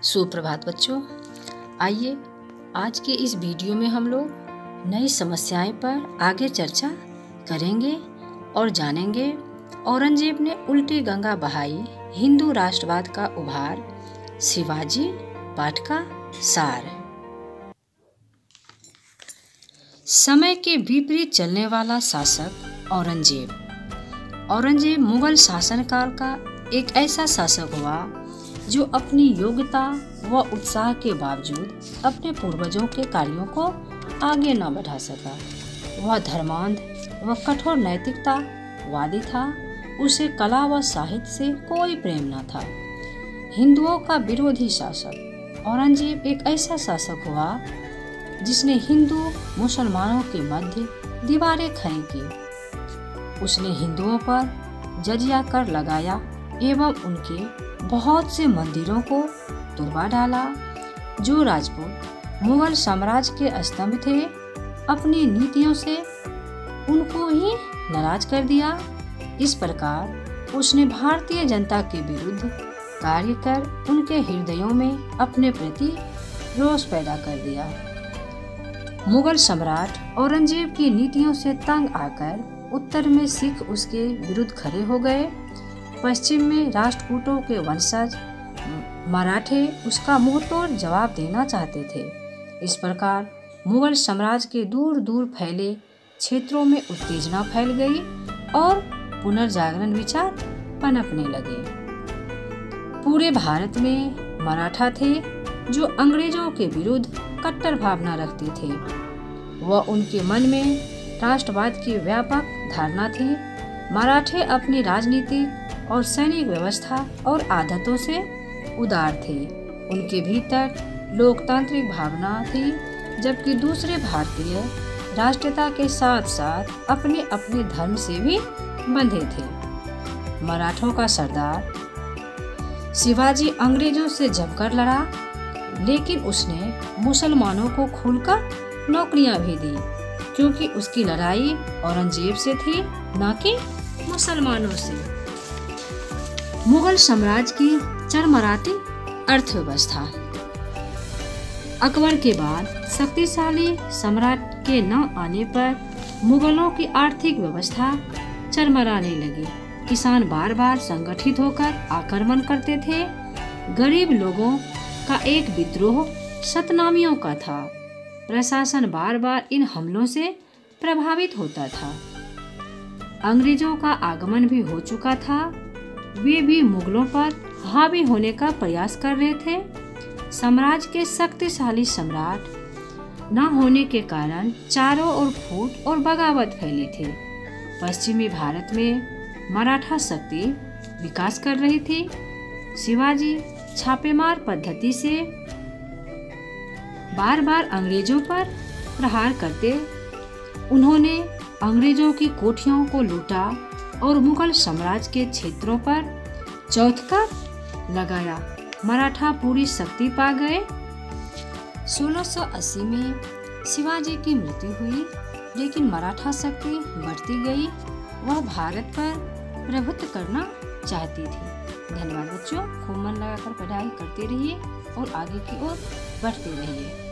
सुप्रभात बच्चों, आइए आज के इस वीडियो में हम लोग नई समस्याएं पर आगे चर्चा करेंगे और जानेंगे औरंगजेब ने उल्टी गंगा बहाई, हिंदू राष्ट्रवाद का उभार, शिवाजी, पाठ का सार। समय के विपरीत चलने वाला शासक औरंगजेब मुगल शासनकाल का एक ऐसा शासक हुआ जो अपनी योग्यता व उत्साह के बावजूद अपने पूर्वजों के कार्यों को आगे न बढ़ा सका। वह धर्मांध व कठोर नैतिकतावादी था। उसे कला व साहित्य से कोई प्रेम न था। हिंदुओं का विरोधी शासक औरंगजेब एक ऐसा शासक हुआ जिसने हिंदू मुसलमानों के मध्य दीवारें खड़ी की। उसने हिंदुओं पर जजिया कर लगाया एवं उनके बहुत से मंदिरों को तुड़वा डाला। जो राजपूत मुगल साम्राज्य के स्तंभ थे, अपनी नीतियों से उनको ही नाराज कर दिया। इस प्रकार उसने भारतीय जनता के विरुद्ध कार्य कर उनके हृदयों में अपने प्रति रोष पैदा कर दिया। मुगल सम्राट औरंगजेब की नीतियों से तंग आकर उत्तर में सिख उसके विरुद्ध खड़े हो गए। पश्चिम में राष्ट्रकूटों के वंशज मराठे उसका मुंहतोड़ जवाब देना चाहते थे। इस प्रकार मुगल साम्राज्य के दूर दूर फैले क्षेत्रों में उत्तेजना फैल गई और पुनर्जागरण विचार पनपने लगे। पूरे भारत में मराठा थे जो अंग्रेजों के विरुद्ध कट्टर भावना रखते थे। वह उनके मन में राष्ट्रवाद की व्यापक धारणा थी। मराठे अपनी राजनीतिक और सैनिक व्यवस्था और आदतों से उदार थे। उनके भीतर लोकतांत्रिक भावना थी, जबकि दूसरे भारतीय राष्ट्रीयता के साथ साथ अपने अपने धर्म से भी बंधे थे। मराठों का सरदार शिवाजी अंग्रेजों से जमकर लड़ा, लेकिन उसने मुसलमानों को खुलकर नौकरियां भी दी, क्योंकि उसकी लड़ाई औरंगजेब से थी, न कि मुसलमानों से। मुगल साम्राज्य की चरमराती अर्थव्यवस्था। अकबर के बाद शक्तिशाली सम्राट के न आने पर मुगलों की आर्थिक व्यवस्था चरमराने लगी। किसान बार बार संगठित होकर आक्रमण करते थे। गरीब लोगों का एक विद्रोह सतनामियों का था। प्रशासन बार बार इन हमलों से प्रभावित होता था। अंग्रेजों का आगमन भी हो चुका था। वे भी मुगलों पर हावी होने का प्रयास कर रहे थे। साम्राज्य के शक्तिशाली सम्राट न होने के कारण चारों ओर फूट और बगावत फैली थी। पश्चिमी भारत में मराठा शक्ति विकास कर रही थी। शिवाजी छापेमार पद्धति से बार बार अंग्रेजों पर प्रहार करते। उन्होंने अंग्रेजों की कोठियों को लूटा और मुगल साम्राज्य के क्षेत्रों पर चौथकर लगाया। मराठा पूरी शक्ति पा गए। 1680 में शिवाजी की मृत्यु हुई, लेकिन मराठा शक्ति बढ़ती गई। वह भारत पर प्रभुत्व करना चाहती थी। धन्यवाद बच्चों, खूब मन लगाकर पढ़ाई करते रहिए और आगे की ओर बढ़ते रहिए।